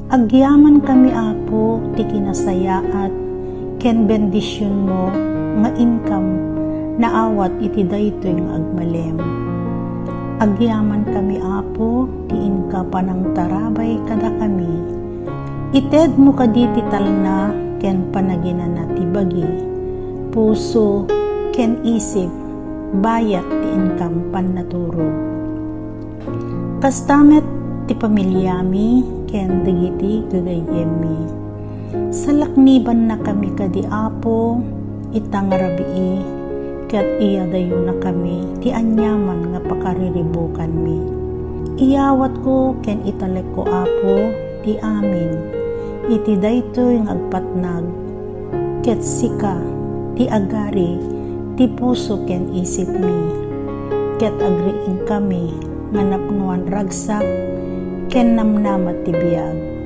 Agyaman kami Apo ti kinasayaat ken bendisyon mo nga income naawat iti daytoy nga agmalem. Agyaman kami Apo ti inka panang tarabay kada kami. Ited mo kaditi talna ken panaginana ti bagi, puso ken isip, bayat ti income pannaturog. Kastamet ti pamilyami ken dagiti gagayemmi. Salakniban na kami kadi Apo itang Rabii ket iya dayo na kami ti anyaman nga pakariribukan mi. Iyawat ko ken italek ko Apo ti amin iti daytoy nga agpatnag ket sika ti agari ti puso ken isip mi ket agriing kami nga napnuan ragsak ken namnamat ti biag.